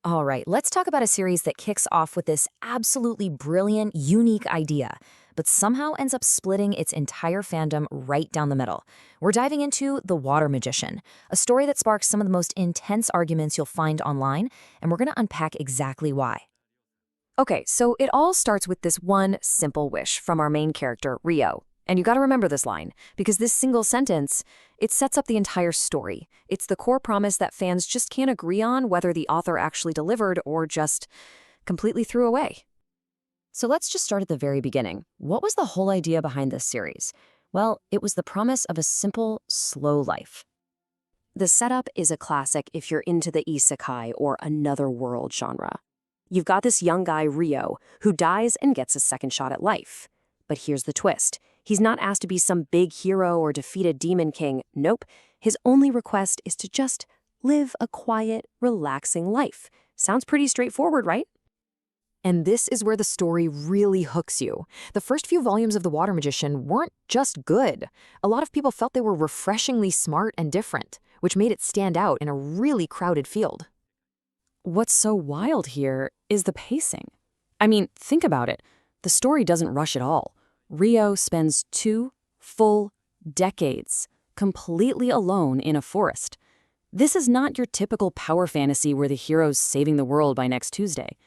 All right, let's talk about a series that kicks off with this absolutely brilliant, unique idea, but somehow ends up splitting its entire fandom right down the middle. We're diving into The Water Magician, a story that sparks some of the most intense arguments you'll find online, and we're going to unpack exactly why. Okay, so it all starts with this one simple wish from our main character, Rio. And you gotta remember this line, because this single sentence, it sets up the entire story. It's the core promise that fans just can't agree on whether the author actually delivered or just completely threw away. So let's just start at the very beginning. What was the whole idea behind this series? Well, it was the promise of a simple, slow life. The setup is a classic if you're into the Isekai or another world genre. You've got this young guy, Rio, who dies and gets a second shot at life. But here's the twist. He's not asked to be some big hero or defeat a demon king. Nope. His only request is to just live a quiet, relaxing life. Sounds pretty straightforward, right? And this is where the story really hooks you. The first few volumes of The Water Magician weren't just good. A lot of people felt they were refreshingly smart and different, which made it stand out in a really crowded field. What's so wild here is the pacing. I mean, think about it. The story doesn't rush at all. Rio spends 2 full decades completely alone in a forest. This is not your typical power fantasy where the hero's saving the world by next Tuesday.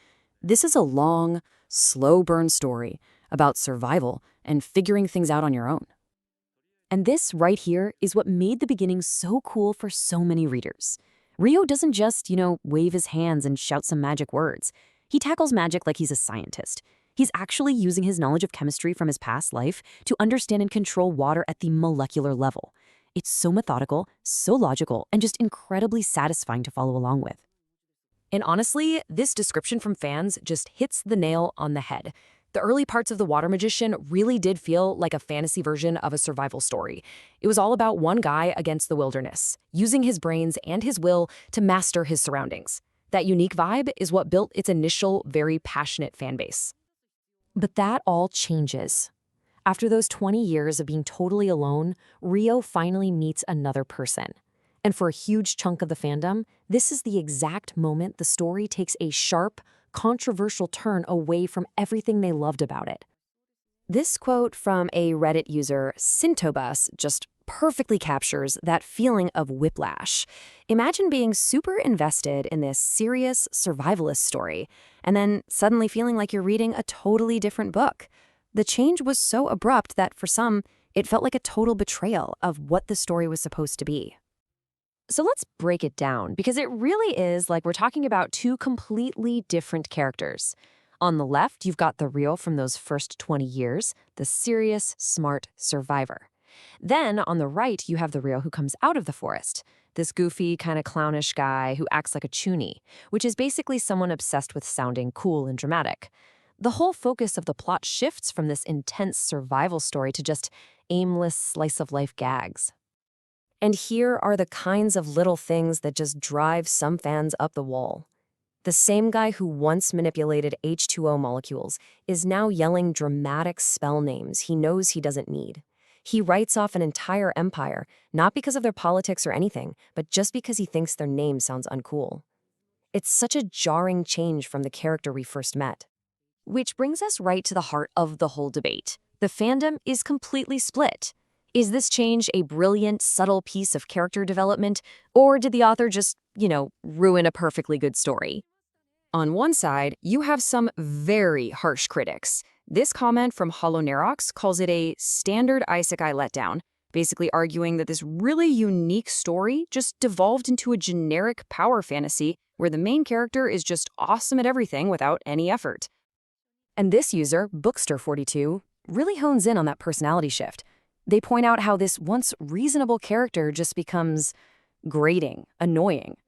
This is a long, slow burn story about survival and figuring things out on your own. And this right here is what made the beginning so cool for so many readers. Rio doesn't just, wave his hands and shout some magic words. He tackles magic like he's a scientist. He's actually using his knowledge of chemistry from his past life to understand and control water at the molecular level. It's so methodical, so logical, and just incredibly satisfying to follow along with. And honestly, this description from fans just hits the nail on the head. The early parts of The Water Magician really did feel like a fantasy version of a survival story. It was all about one guy against the wilderness, using his brains and his will to master his surroundings. That unique vibe is what built its initial, very passionate fan base. But that all changes. After those 20 years of being totally alone, Rio finally meets another person. And for a huge chunk of the fandom, this is the exact moment the story takes a sharp, controversial turn away from everything they loved about it. This quote from a Reddit user, Sintobus, just perfectly captures that feeling of whiplash. Imagine being super invested in this serious survivalist story, and then suddenly feeling like you're reading a totally different book. The change was so abrupt that for some, it felt like a total betrayal of what the story was supposed to be. So let's break it down, because it really is like we're talking about two completely different characters. On the left, you've got the Rio from those first 20 years, the serious, smart survivor. Then, on the right, you have the Rio who comes out of the forest, this goofy, kind of clownish guy who acts like a chuuni, which is basically someone obsessed with sounding cool and dramatic. The whole focus of the plot shifts from this intense survival story to just aimless slice-of-life gags. And here are the kinds of little things that just drive some fans up the wall. The same guy who once manipulated H2O molecules is now yelling dramatic spell names he knows he doesn't need. He writes off an entire empire, not because of their politics or anything, but just because he thinks their name sounds uncool. It's such a jarring change from the character we first met. Which brings us right to the heart of the whole debate. The fandom is completely split. Is this change a brilliant, subtle piece of character development, or did the author just, ruin a perfectly good story? On one side, you have some very harsh critics. This comment from Hollow Nerox calls it a standard isekai letdown, basically arguing that this really unique story just devolved into a generic power fantasy where the main character is just awesome at everything without any effort. And this user, Bookster42, really hones in on that personality shift. They point out how this once reasonable character just becomes grating, annoying.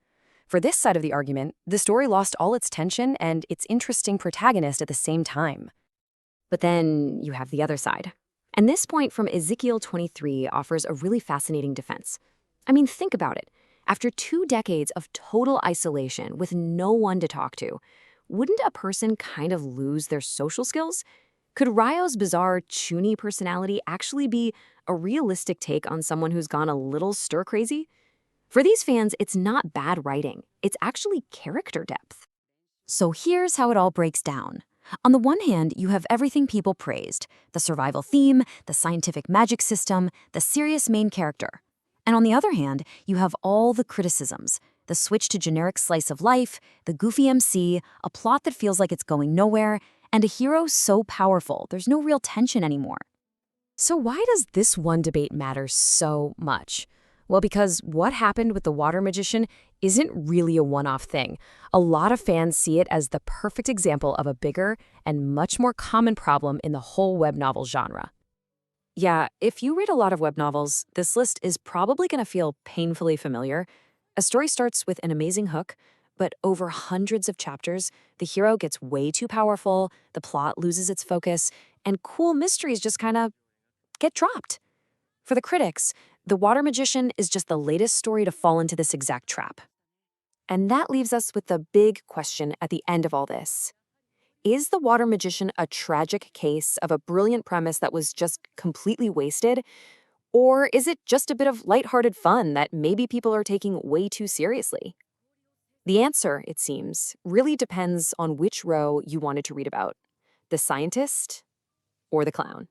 For this side of the argument, the story lost all its tension and its interesting protagonist at the same time. But then you have the other side. And this point from Ezekiel23 offers a really fascinating defense. I mean, think about it. After 2 decades of total isolation with no one to talk to, wouldn't a person kind of lose their social skills? Could Ryo's bizarre chuuni personality actually be a realistic take on someone who's gone a little stir-crazy? For these fans, it's not bad writing. It's actually character depth. So here's how it all breaks down. On the one hand, you have everything people praised: the survival theme, the scientific magic system, the serious main character. And on the other hand, you have all the criticisms: the switch to generic slice of life, the goofy MC, a plot that feels like it's going nowhere, and a hero so powerful there's no real tension anymore. So why does this one debate matter so much? Well, because what happened with the water magician isn't really a one-off thing. A lot of fans see it as the perfect example of a bigger and much more common problem in the whole web novel genre. Yeah, if you read a lot of web novels, this list is probably going to feel painfully familiar. A story starts with an amazing hook, but over hundreds of chapters, the hero gets way too powerful, the plot loses its focus, and cool mysteries just kind of get dropped. For the critics, The Water Magician is just the latest story to fall into this exact trap. And that leaves us with the big question at the end of all this. Is The Water Magician a tragic case of a brilliant premise that was just completely wasted? Or is it just a bit of lighthearted fun that maybe people are taking way too seriously? The answer, it seems, really depends on which row you wanted to read about: the scientist or the clown.